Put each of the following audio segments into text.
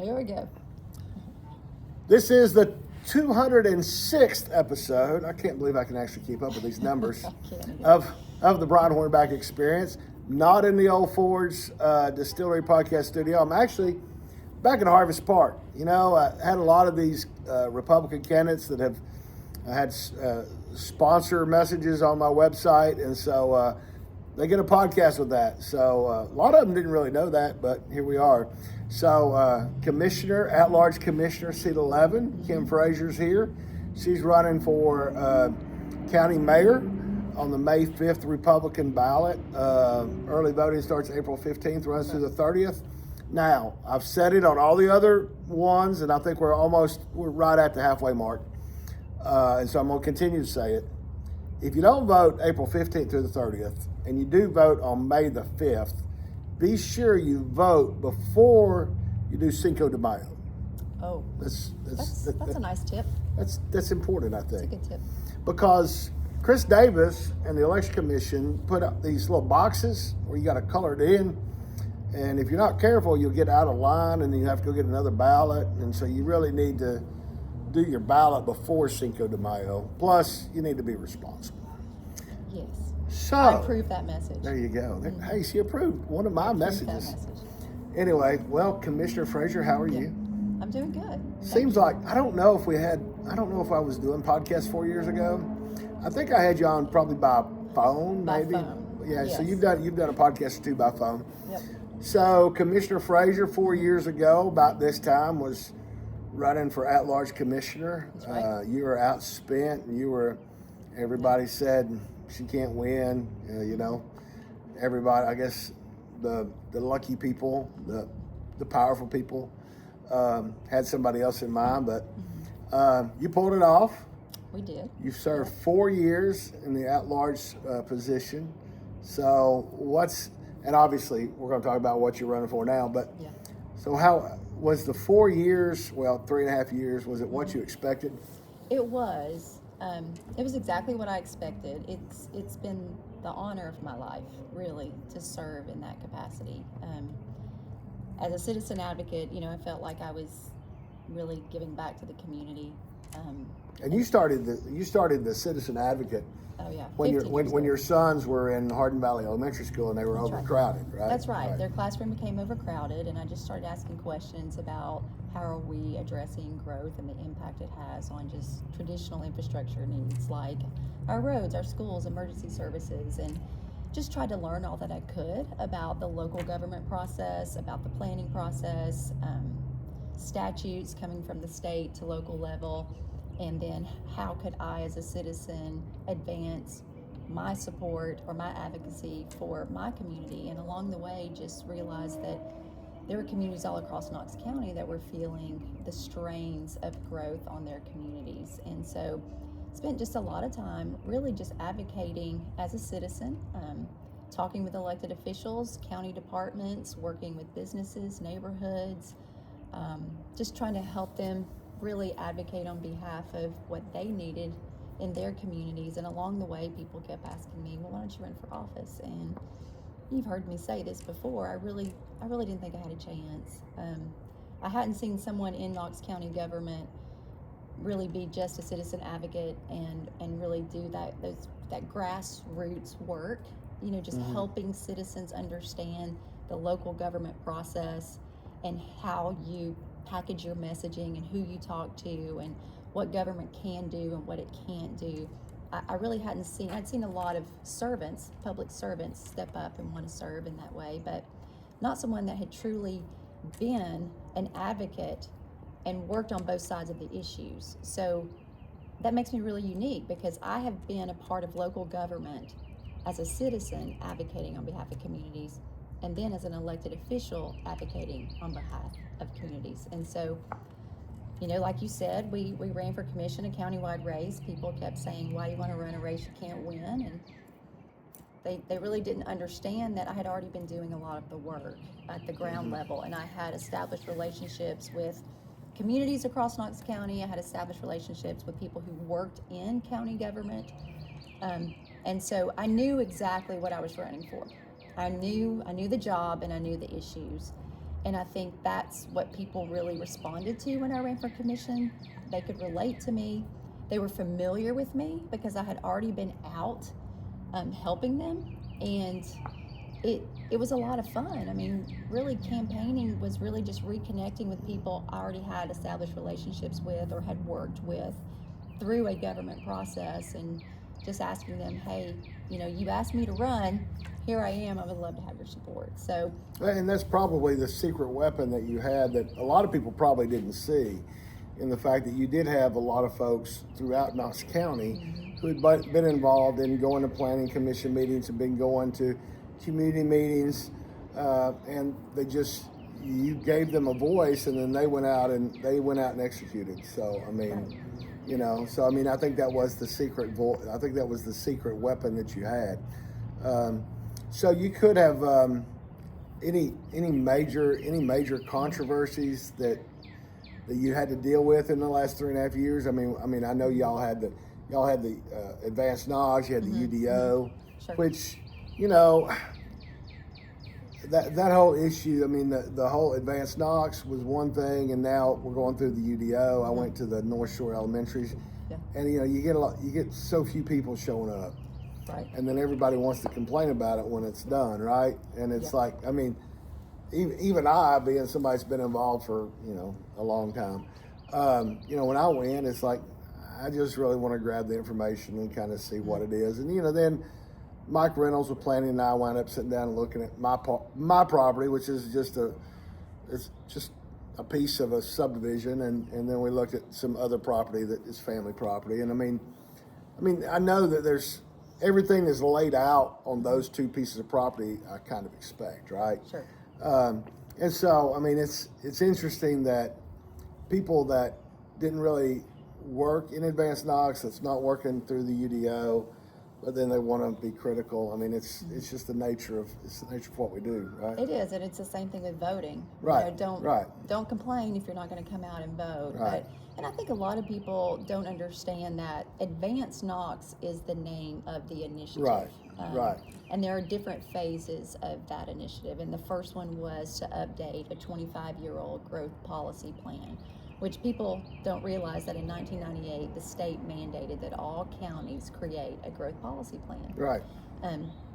Here we go. This is the 206th episode. I can't believe I can actually keep up with these numbers of the Brian Hornback Experience. Not in the Old Forge Distillery Podcast Studio. I'm actually back in Harvest Park. You know, I had a lot of these Republican candidates that have had sponsor messages on my website, and so they get a podcast with that. So a lot of them didn't really know that, but here we are. So Commissioner, at-large Commissioner, seat 11, Kim Frazier's here. She's running for county mayor on the May 5th Republican ballot. Early voting starts April 15th, runs through the 30th. Now, I've said it on all the other ones, and I think we're right at the halfway mark. And so I'm going to continue to say it. If you don't vote April 15th through the 30th, and you do vote on May the 5th, be sure you vote before you do Cinco de Mayo. Oh, that's a nice tip. That's important, I think. That's a good tip. Because Chris Davis and the Election Commission put up these little boxes where you got to color it in. And if you're not careful, you'll get out of line and then you have to go get another ballot. And so you really need to do your ballot before Cinco de Mayo. Plus, you need to be responsible. Yes. So I approve that message. There you go. Hey, she approved one of my messages. Anyway, well, Commissioner Frazier, how are you? I'm doing good. Seems like I don't know if I was doing podcasts 4 years ago. I think I had you on probably by phone, maybe. By phone. Yeah. Yes. So you've done a podcast or two by phone. Yep. So Commissioner Frazier 4 years ago, about this time, was running for at-large commissioner. That's right. You were outspent, and everybody said she can't win. You know, everybody. I guess the lucky people, the powerful people, had somebody else in mind, but you pulled it off. We did. You've served 4 years in the at-large position. So and obviously we're going to talk about what you're running for now, but Yeah. so how was the 4 years, 3.5 years, was it what you expected? It was. It was exactly what I expected. It's been the honor of my life, really, to serve in that capacity. As a citizen advocate, you know, I felt like I was really giving back to the community. And you started the citizen advocate Oh yeah. when your sons were in Hardin Valley Elementary School and they were That's right. overcrowded, right? That's right. Their classroom became overcrowded, and I just started asking questions about how are we addressing growth and the impact it has on just traditional infrastructure needs like our roads, our schools, emergency services, and just tried to learn all that I could about the local government process, about the planning process, statutes coming from the state to local level, and then how could I as a citizen advance my support or my advocacy for my community. And along the way just realized that there were communities all across Knox County that were feeling the strains of growth on their communities. And so spent just a lot of time really just advocating as a citizen, talking with elected officials, county departments, working with businesses, neighborhoods, just trying to help them really advocate on behalf of what they needed in their communities. And along the way, people kept asking me, well, why don't you run for office? And you've heard me say this before, I really didn't think I had a chance. I hadn't seen someone in Knox County government really be just a citizen advocate and really do that grassroots work, you know, just helping citizens understand the local government process and how you package your messaging and who you talk to and what government can do and what it can't do. I really hadn't seen, I'd seen a lot of servants, public servants, step up and want to serve in that way, but not someone that had truly been an advocate and worked on both sides of the issues. So that makes me really unique because I have been a part of local government as a citizen advocating on behalf of communities, and then as an elected official advocating on behalf of communities. And so, you know, like you said, we ran for commission, a countywide race. People kept saying, why do you want to run a race you can't win? And they really didn't understand that I had already been doing a lot of the work at the ground level, and I had established relationships with communities across Knox County. I had established relationships with people who worked in county government. And so I knew exactly what I was running for. I knew the job and I knew the issues. And I think that's what people really responded to when I ran for commission. They could relate to me. They were familiar with me because I had already been out helping them. And it was a lot of fun. I mean, really campaigning was really just reconnecting with people I already had established relationships with or had worked with through a government process, and just asking them, hey, you asked me to run, here I am, I would love to have your support. So, and that's probably the secret weapon that you had that a lot of people probably didn't see, in the fact that you did have a lot of folks throughout Knox County who had been involved in going to planning commission meetings and been going to community meetings, and you gave them a voice, and then they went out and executed. So I mean, I think that was the secret I think that was the secret weapon that you had. So you could have any major controversies that you had to deal with in the last 3.5 years. I mean, I know y'all had the advanced Knox, you had the UDO, Sure. which that whole issue. I mean, the whole advanced Knox was one thing, and now we're going through the UDO. I went to the North Shore Elementaries, and you get so few people showing up. Right. And then everybody wants to complain about it when it's done, right? And it's like, I mean, even I, being somebody that's been involved for, a long time, when I went, it's like, I just really want to grab the information and kind of see what it is. And, then Mike Reynolds with planning and I wound up sitting down and looking at my property, which is just a piece of a subdivision. And then we looked at some other property that is family property. And I mean, I know that everything is laid out on those two pieces of property. I kind of expect, right? Sure. And so, I mean, it's interesting that people that didn't really work in advanced Knox, that's not working through the UDO, but then they want to be critical. I mean, it's just the nature of what we do, right? It is, and it's the same thing with voting. Right. Don't complain if you're not going to come out and vote. Right. And I think a lot of people don't understand that advanced Knox is the name of the initiative. Right. And there are different phases of that initiative. And the first one was to update a 25-year-old growth policy plan, which people don't realize that in 1998, the state mandated that all counties create a growth policy plan. Right.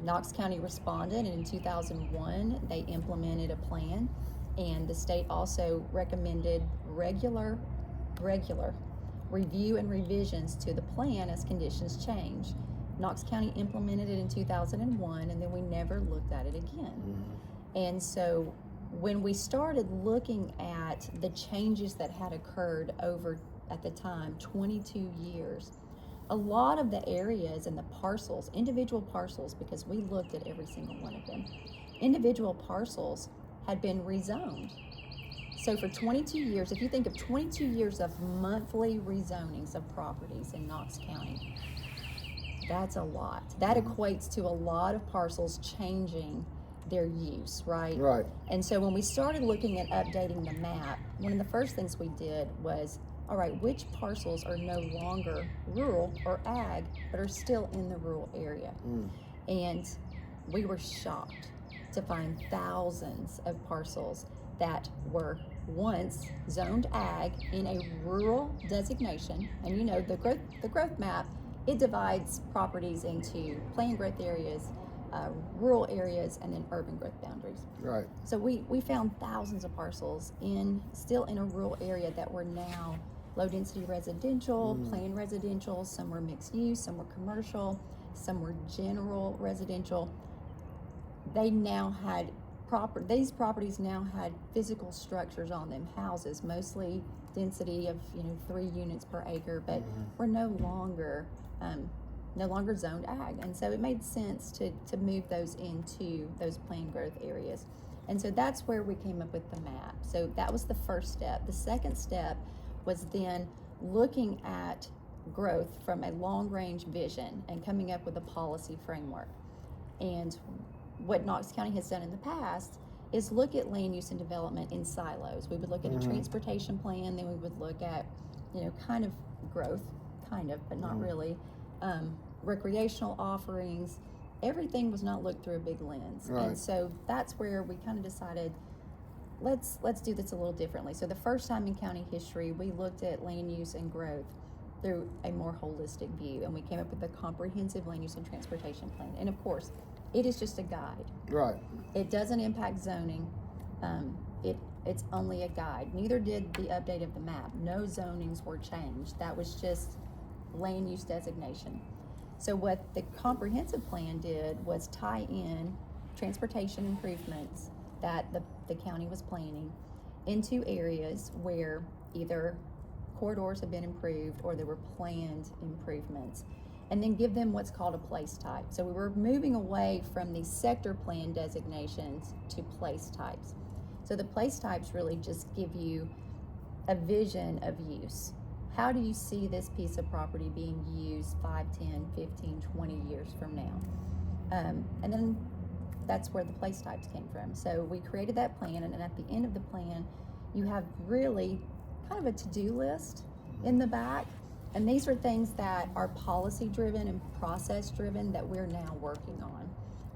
Knox County responded, and in 2001, they implemented a plan, and the state also recommended regular review and revisions to the plan as conditions change. Knox County implemented it in 2001, and then we never looked at it again. And so when we started looking at the changes that had occurred over, at the time, 22 years, a lot of the areas and the parcels, individual parcels, because we looked at every single one of them, individual parcels had been rezoned. So for 22 years, if you think of 22 years of monthly rezonings of properties in Knox County, that's a lot. That equates to a lot of parcels changing their use, right? Right. And so when we started looking at updating the map, one of the first things we did was, all right, which parcels are no longer rural or ag, but are still in the rural area? And we were shocked to find thousands of parcels that were once zoned ag in a rural designation. And the growth map, it divides properties into planned growth areas, rural areas, and then urban growth boundaries. Right. So we found thousands of parcels still in a rural area that were now low density residential, planned residential. Some were mixed use, some were commercial, some were general residential. They now had these properties now had physical structures on them, houses, mostly density of 3 units per acre, but were no longer zoned ag. And so it made sense to move those into those planned growth areas. And so that's where we came up with the map. So that was the first step. The second step was then looking at growth from a long-range vision and coming up with a policy framework. And what Knox County has done in the past is look at land use and development in silos. We would look at a transportation plan, then we would look at, kind of growth, but not really, recreational offerings. Everything was not looked through a big lens. Right. And so that's where we kind of decided, let's do this a little differently. So the first time in county history, we looked at land use and growth through a more holistic view, and we came up with a comprehensive land use and transportation plan. And of course, it is just a guide. Right. It doesn't impact zoning. It's only a guide. Neither did the update of the map. No zonings were changed. That was just land use designation. So what the comprehensive plan did was tie in transportation improvements that the county was planning into areas where either corridors have been improved or there were planned improvements, and then give them what's called a place type. So we were moving away from the sector plan designations to place types. So the place types really just give you a vision of use. How do you see this piece of property being used 5, 10, 15, 20 years from now? And then that's where the place types came from. So we created that plan, and then at the end of the plan, you have really kind of a to-do list in the back. And these are things that are policy driven and process driven that we're now working on.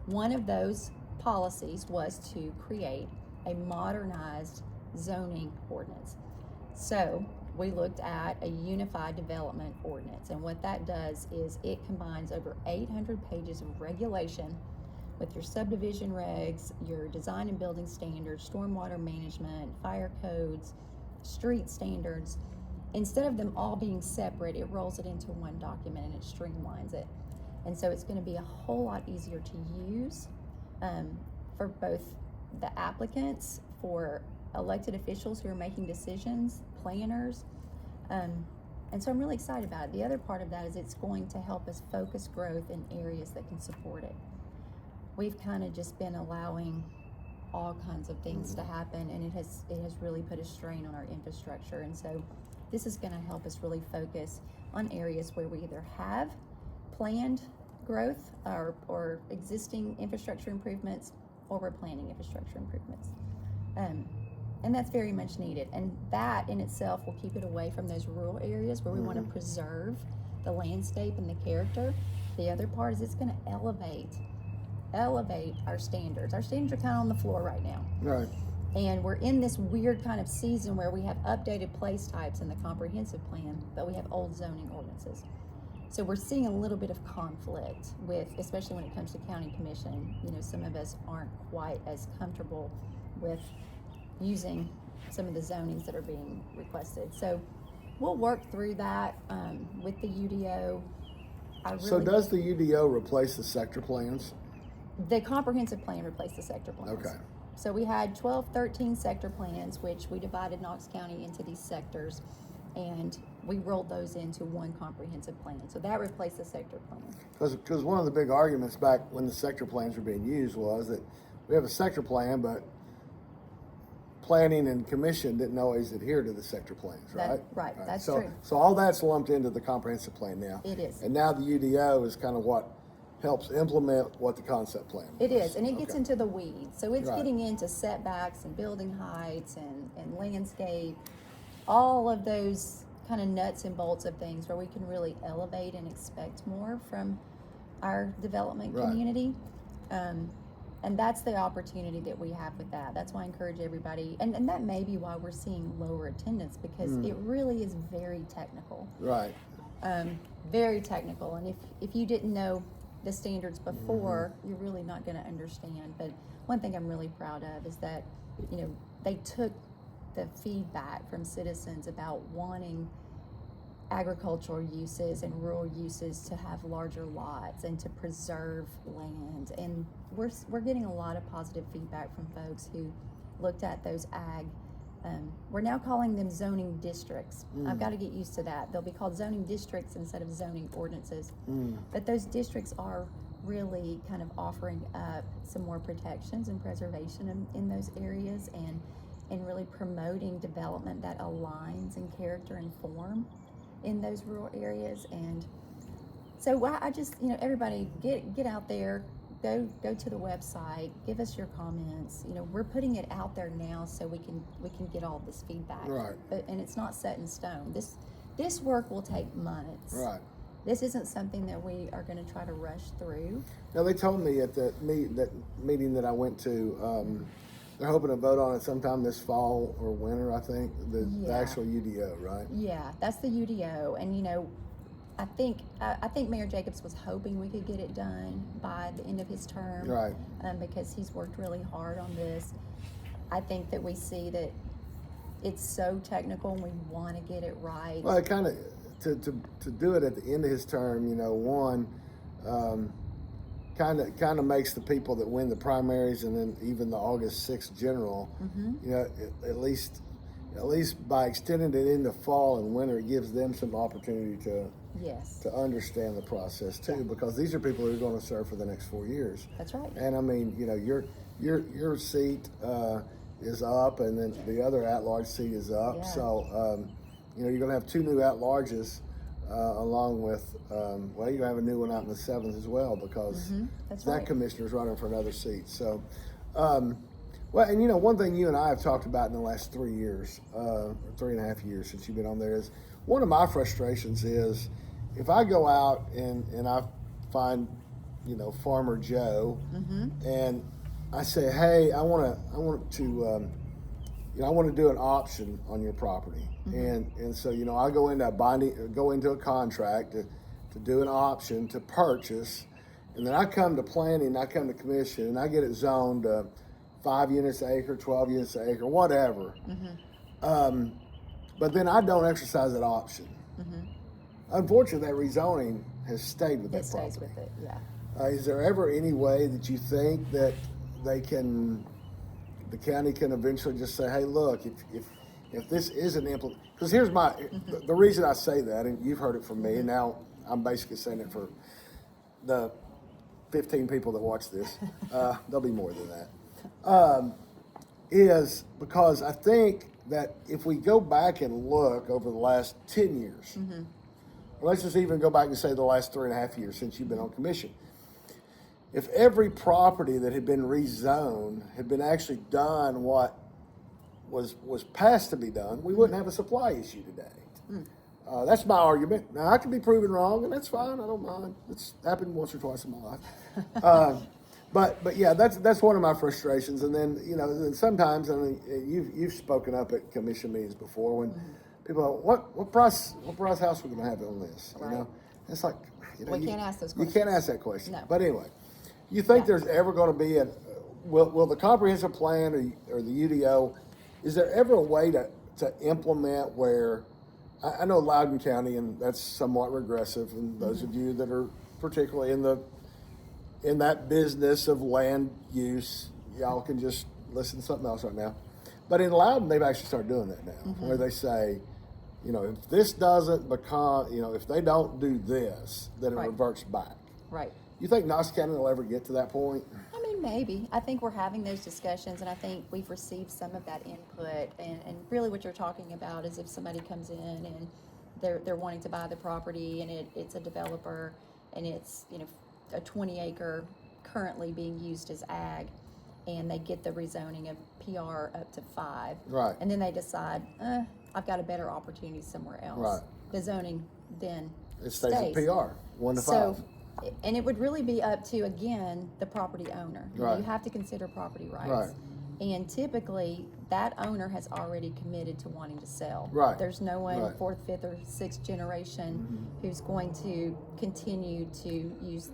One of those policies was to create a modernized zoning ordinance. So we looked at a unified development ordinance, and what that does is it combines over 800 pages of regulation with your subdivision regs, your design and building standards, stormwater management, fire codes, street standards. Instead of them all being separate, it rolls it into one document and it streamlines it. And so it's going to be a whole lot easier to use for both the applicants, for elected officials who are making decisions, planners. And so I'm really excited about it. The other part of that is it's going to help us focus growth in areas that can support it. We've kind of just been allowing all kinds of things to happen, and it has really put a strain on our infrastructure. And so this is going to help us really focus on areas where we either have planned growth or existing infrastructure improvements, or we're planning infrastructure improvements. And that's very much needed. And that in itself will keep it away from those rural areas where we want to preserve the landscape and the character. The other part is it's going to elevate our standards. Our standards are kind of on the floor right now. Right. And we're in this weird kind of season where we have updated place types in the comprehensive plan, but we have old zoning ordinances. So we're seeing a little bit of conflict with, especially when it comes to county commission. You know, some of us aren't quite as comfortable with using some of the zonings that are being requested. So we'll work through that with the UDO. So does the UDO replace the sector plans? The comprehensive plan replaced the sector plans. Okay. So we had 12, 13 sector plans, which we divided Knox County into these sectors, and we rolled those into one comprehensive plan. So that replaced the sector plan. Because one of the big arguments back when the sector plans were being used was that we have a sector plan, but planning and commission didn't always adhere to the sector plans, right? Right. That's so, true. So all that's lumped into the comprehensive plan now. It is. And now the UDO is kind of what helps implement what the concept plan was. It is, and it gets into the weeds. So it's Right. getting into setbacks and building heights and landscape, all of those kind of nuts and bolts of things where we can really elevate and expect more from our development Right. community. And that's the opportunity that we have with that. That's why I encourage everybody, and that may be why we're seeing lower attendance, because it really is very technical. Right. Very technical. And if you didn't know the standards before, you're really not going to understand. But one thing I'm really proud of is that, you know, they took the feedback from citizens about wanting agricultural uses and rural uses to have larger lots and to preserve land. And we're getting a lot of positive feedback from folks who looked at those ag. We're now calling them zoning districts. I've got to get used to that. They'll be called zoning districts instead of zoning ordinances. But those districts are really kind of offering up some more protections and preservation in those areas, and really promoting development that aligns in character and form in those rural areas. And so I just, you know, everybody get out there, go to the website, give us your comments. You know, we're putting it out there now so we can get all this feedback. Right. And it's not set in stone. This work will take months. Right. This isn't something that we are going to try to rush through. Now, they told me at that meeting that I went to They're hoping to vote on it sometime this fall or winter, I think, the Yeah. actual UDO, right? Yeah, that's the UDO, and I think Mayor Jacobs was hoping we could get it done by the end of his term, Right. Because he's worked really hard on this. I think that we see that it's so technical, and we want to get it right. Well, it kind of to do it at the end of his term, one kind of makes the people that win the primaries and then even the August 6th general, at least by extending it into fall and winter, it gives them some opportunity to Yes, understand the process too, because these are people who are going to serve for the next 4 years. that's right. And I mean, your seat is up, and then the other at-large seat is up. Yeah. So, you're going to have two new at-larges, along with, you're going to have a new one out in the 7th as well, because That's that right. commissioner's running for another seat. So, well, and one thing you and I have talked about in the last 3 years, or 3.5 years since you've been on there, is one of my frustrations is if I go out and I find, Farmer Joe, and I say, hey, I want to do an option on your property, and so I go into a contract to do an option to purchase, and then I come to planning, I come to commission, and I get it zoned 5 units an acre, 12 units an acre, whatever. But then I don't exercise that option. Unfortunately, that rezoning has stayed with that property. It stays with it, yeah. Is there ever any way that you think that the county can eventually just say, hey, look, if this isn't implemented, because here's the reason I say that, and you've heard it from me, and now I'm basically saying it for the 15 people that watch this, there'll be more than that, is because I think that if we go back and look over the last 10 years, or let's just even go back and say the last 3.5 years since you've been on commission, if every property that had been rezoned had been actually done what was passed to be done, we wouldn't have a supply issue today. That's my argument. Now, I can be proven wrong, and that's fine. I don't mind. It's happened once or twice in my life. But yeah, that's one of my frustrations. And then then sometimes, I mean, you've spoken up at commission meetings before when people are, what price house we're going to have on this? Right. It's like We can't ask those You questions. can't ask that question. No. But anyway, you think Yeah. there's ever going to be will the comprehensive plan or the UDO, is there ever a way to implement where, I know Loudoun County, and that's somewhat regressive, and those of you that are particularly in that business of land use, y'all can just listen to something else right now. But in Loudoun, they've actually started doing that now, where they say, if this doesn't become, if they don't do this, then it Right. reverts back. Right. You think Knox County will ever get to that point? I mean, maybe. I think we're having those discussions, and I think we've received some of that input. And really what you're talking about is if somebody comes in and they're wanting to buy the property, and it's a developer, and it's, a 20-acre currently being used as ag, and they get the rezoning of PR up to 5. Right. And then they decide, I've got a better opportunity somewhere else. Right. The zoning then It stays at PR, 1 to 5. So, and it would really be up to, again, the property owner. Right. You have to consider property rights. Right. And typically, that owner has already committed to wanting to sell. Right. There's no one, Right. 4th, 5th, or 6th generation who's going to continue to use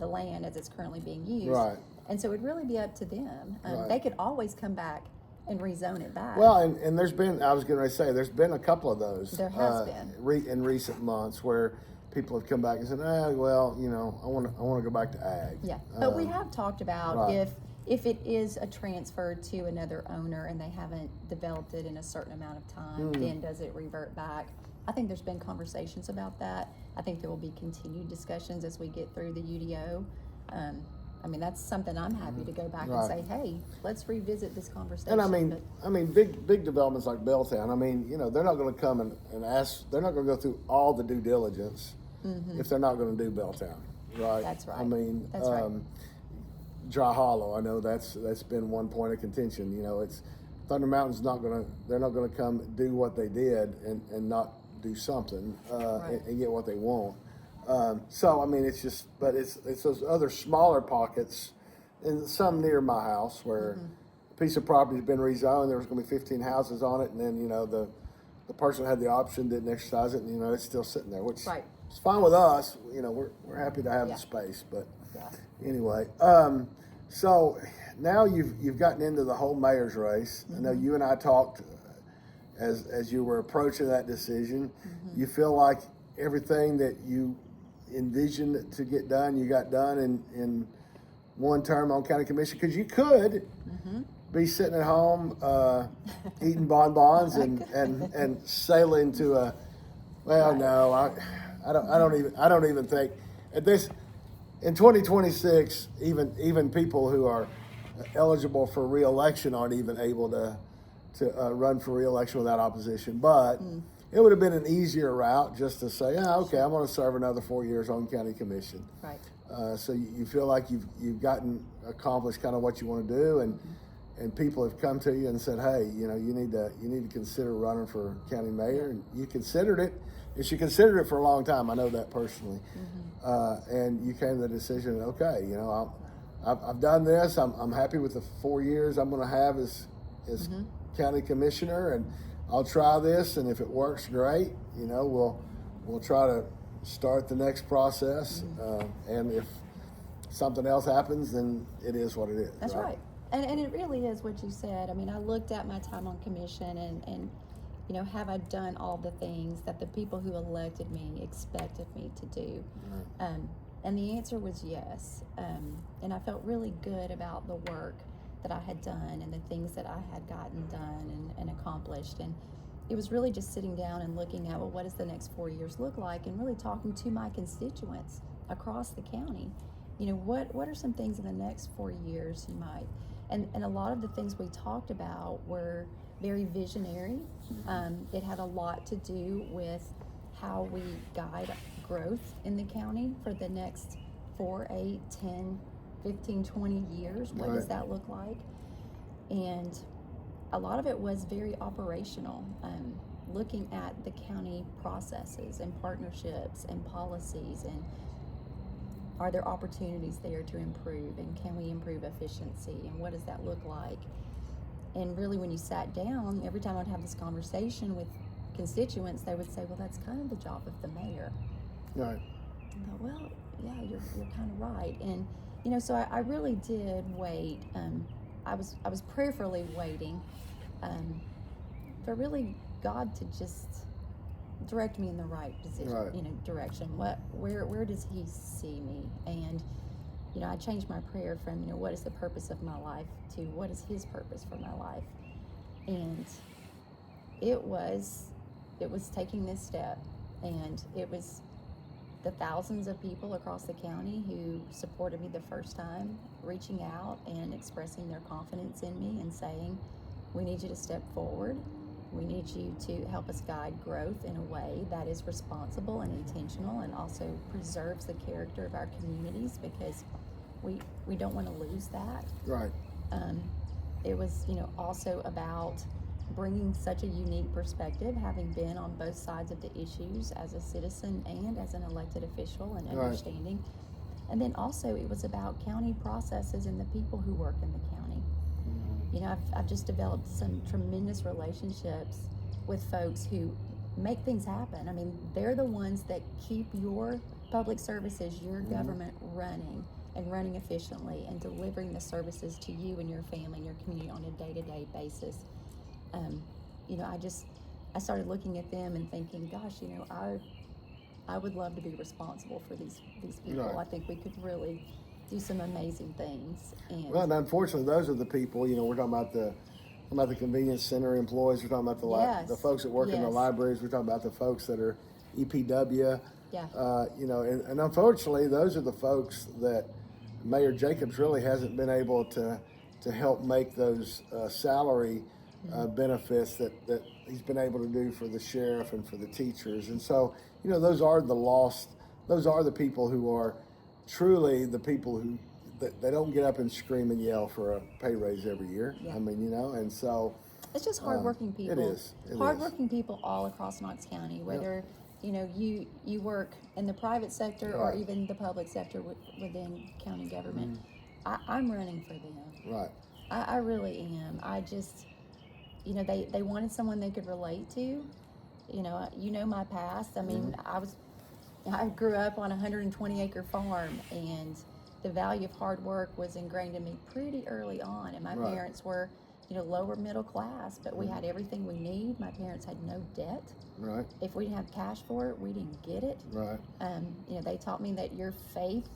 the land as it's currently being used. Right. And so it would really be up to them. Right. They could always come back and rezone it back. Well, and there's been, I was going to say, there's been a couple of those. There has been. In recent months where people have come back and said, I want to go back to ag. Yeah, but we have talked about Right. if it is a transfer to another owner and they haven't developed it in a certain amount of time, then does it revert back? I think there's been conversations about that. I think there will be continued discussions as we get through the UDO. I mean, that's something I'm happy to go back and say, hey, let's revisit this conversation. And I mean, big developments like Belltown. I mean, they're not going to come and ask. They're not going to go through all the due diligence if they're not going to do Belltown, right? That's right. I mean, That's right. Dry Hollow. I know that's been one point of contention. It's Thunder Mountain's they're not going to come do what they did and not do something Right. and get what they want. So I mean, it's those other smaller pockets and some near my house where a piece of property has been rezoned. There was going to be 15 houses on it, and then the person had the option, didn't exercise it, and it's still sitting there, which Right. is fine with us. We're happy to have Yeah. the space, but Yeah. anyway. So now you've gotten into the whole mayor's race. I know you and I talked as you were approaching that decision. You feel like everything that you envisioned to get done, you got done in one term on county commission, because you could be sitting at home eating bonbons and sailing to a no, I don't even think at this in 2026 even people who are eligible for re-election aren't even able to run for re-election without opposition. But it would have been an easier route just to say, okay, I'm going to serve another 4 years on county commission. Right. So you feel like you've gotten accomplished kind of what you want to do, and people have come to you and said, hey, you need to consider running for county mayor, and you considered it. And she considered it for a long time. I know that personally. And you came to the decision, okay, I've done this. I'm happy with the 4 years I'm going to have as county commissioner, and I'll try this, and if it works, great. We'll try to start the next process, and if something else happens, then it is what it is. That's right. And it really is what you said. I mean, I looked at my time on commission and have I done all the things that the people who elected me expected me to do? And the answer was yes. And I felt really good about the work that I had done and the things that I had gotten done and accomplished. And it was really just sitting down and looking at, well, what does the next 4 years look like? And really talking to my constituents across the county. What are some things in the next 4 years you might? And a lot of the things we talked about were very visionary. It had a lot to do with how we guide growth in the county for the next 4, 8, 10, 15, 20 years. What does that look like? And a lot of it was very operational, looking at the county processes and partnerships and policies, and are there opportunities there to improve, and can we improve efficiency, and what does that look like? And really, when you sat down, every time I'd have this conversation with constituents, they would say, well, that's kind of the job of the mayor. Right. I thought, well, yeah, you're kind of right. And so I really did wait. I was prayerfully waiting for really God to just direct me in the right decision, direction. Where does He see me? And I changed my prayer from what is the purpose of my life to what is His purpose for my life. And it was taking this step, and it was the thousands of people across the county who supported me the first time, reaching out and expressing their confidence in me and saying, we need you to step forward. We need you to help us guide growth in a way that is responsible and intentional, and also preserves the character of our communities, because we don't want to lose that. Right. It was, also about bringing such a unique perspective, having been on both sides of the issues as a citizen and as an elected official, and understanding. And then also it was about county processes and the people who work in the county. I've just developed some tremendous relationships with folks who make things happen. I mean, they're the ones that keep your public services, your government running and running efficiently and delivering the services to you and your family and your community on a day-to-day basis. I started looking at them and thinking, gosh, I would love to be responsible for these people. Right. I think we could really do some amazing things. And unfortunately, those are the people. We're talking about the convenience center employees. We're talking about the folks that work in the libraries. We're talking about the folks that are EPW. Yeah. And unfortunately, those are the folks that Mayor Jacobs really hasn't been able to help make those salary benefits that he's been able to do for the sheriff and for the teachers. And so, those are the lost. Those are the people who are truly the people who they don't get up and scream and yell for a pay raise every year. Yeah. I mean, and so it's just hardworking people. It is. Hardworking people all across Knox County, whether you work in the private sector or even the public sector within county government. I'm running for them. Right. I really am. I just, they wanted someone they could relate to. My past. I mean, I grew up on a 120-acre farm, and the value of hard work was ingrained in me pretty early on. And my Right. parents were, lower middle class, but we had everything we need. My parents had no debt. Right. If we didn't have cash for it, we didn't get it. Right. They taught me that your faith,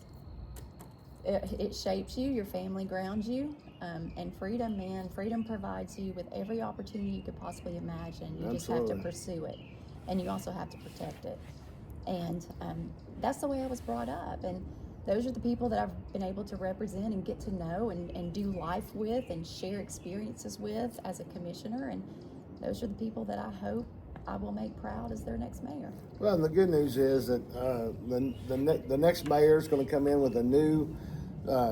it shapes you, your family grounds you, and freedom provides you with every opportunity you could possibly imagine. You just have to pursue it, and you also have to protect it. And that's the way I was brought up, and those are the people that I've been able to represent and get to know and do life with and share experiences with as a commissioner, and those are the people that I hope I will make proud as their next mayor. Well, and the good news is that the next mayor is going to come in with a new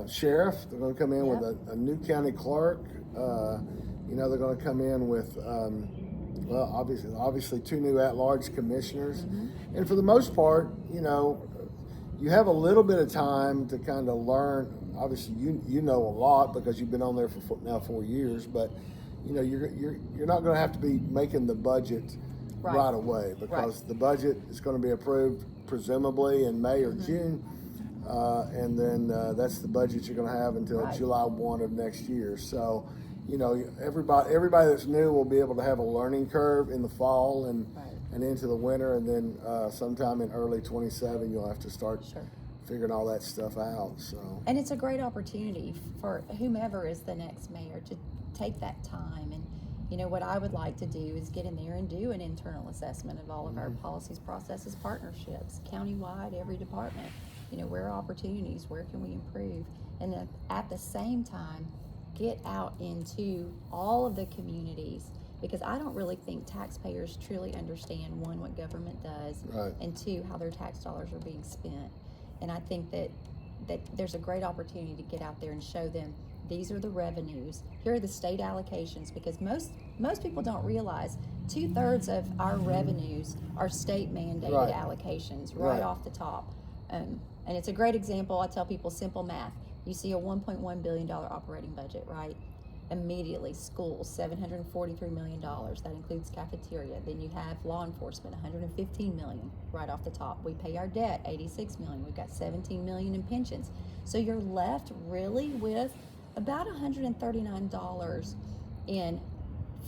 sheriff. They're going to come in with a new county clerk. They're going to come in with, obviously 2 new at-large commissioners. Mm-hmm. And for the most part, you have a little bit of time to kind of learn. Obviously, you know a lot because you've been on there for now 4 years, but you're not going to have to be making the budget right away, because the budget is going to be approved presumably in May or June, and then that's the budget you're going to have until July 1 of next year. So, everybody that's new will be able to have a learning curve in the fall and into the winter, and then sometime in early 27 you'll have to start figuring all that stuff out. So, and it's a great opportunity for whomever is the next mayor to take that time. And what I would like to do is get in there and do an internal assessment of all of our policies, processes, partnerships, countywide, every department. Where are opportunities? Where can we improve? And then at the same time, get out into all of the communities, because I don't really think taxpayers truly understand, 1, what government does, and 2, how their tax dollars are being spent. And I think that there's a great opportunity to get out there and show them, these are the revenues, here are the state allocations, because most people don't realize 2/3 of our revenues are state mandated allocations right off the top. And it's a great example. I tell people simple math. You see a $1.1 billion operating budget, right? Immediately, schools, $743 million. That includes cafeteria. Then you have law enforcement, $115 million right off the top. We pay our debt, $86 million. We've got $17 million in pensions. So you're left really with about $139 in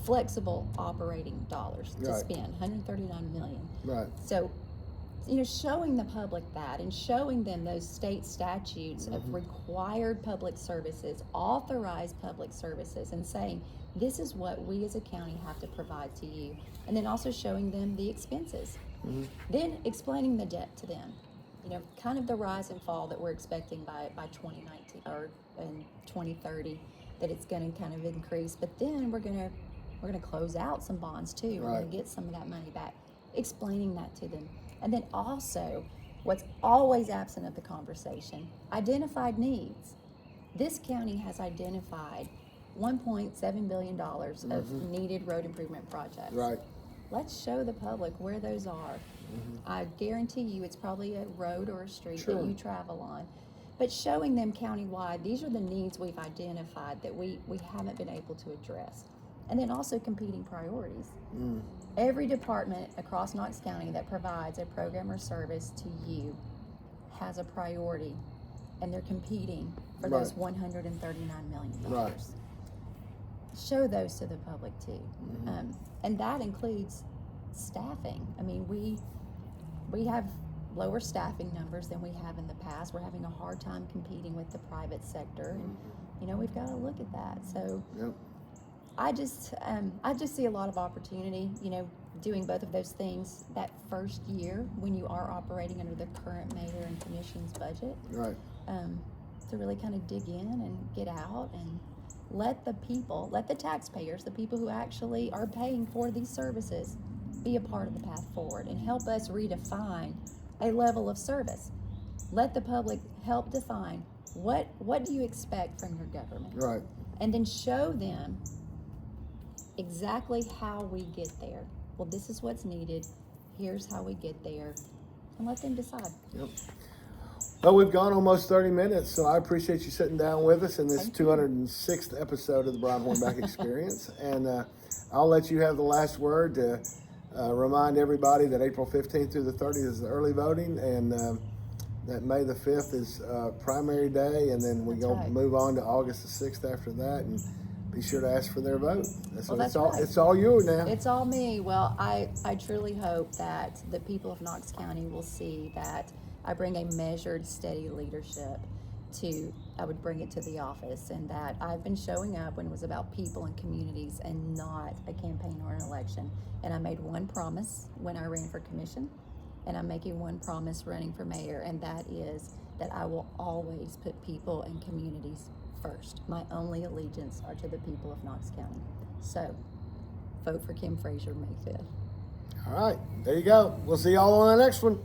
flexible operating dollars to spend, $139 million. Right. So, showing the public that, and showing them those state statutes of required public services, authorized public services, and saying, this is what we as a county have to provide to you. And then also showing them the expenses. Then explaining the debt to them. Kind of the rise and fall that we're expecting by 2019 or in 2030, that it's going to kind of increase. But then we're going to close out some bonds too. We're going to get some of that money back. Explaining that to them. And then also, what's always absent of the conversation, identified needs. This county has identified $1.7 billion of needed road improvement projects. Right. Let's show the public where those are. I guarantee you it's probably a road or a street that you travel on. But showing them countywide, these are the needs we've identified that we haven't been able to address. And then also competing priorities. Every department across Knox County that provides a program or service to you has a priority, and they're competing for those $139 million. Right. Show those to the public too. And that includes staffing. I mean, we have lower staffing numbers than we have in the past. We're having a hard time competing with the private sector, and we've got to look at that. So I just see a lot of opportunity, doing both of those things that first year when you are operating under the current mayor and commission's budget. Right. To really kind of dig in and get out and let the taxpayers, the people who actually are paying for these services, be a part of the path forward and help us redefine a level of service. Let the public help define what do you expect from your government. Right. And then show them exactly how we get there. Well, this is what's needed. Here's how we get there. And let them decide. Well, we've gone almost 30 minutes, so I appreciate you sitting down with us in this Thank you. 206th episode of the Brian Hornback Experience. And I'll let you have the last word to remind everybody that April 15th through the 30th is the early voting, and that May the 5th is primary day, and then That's right. move on to August the 6th after that, and be sure to ask for their vote. Well, that's right. It's all yours now. It's all me. Well, I truly hope that the people of Knox County will see that I bring a measured, steady leadership I would bring it to the office, and that I've been showing up when it was about people and communities and not a campaign or an election. And I made one promise when I ran for commission, and I'm making one promise running for mayor, and that is that I will always put people and communities first. My only allegiance are to the people of Knox County. So, vote for Kim Frazier May 5th. All right, there you go. We'll see y'all on the next one.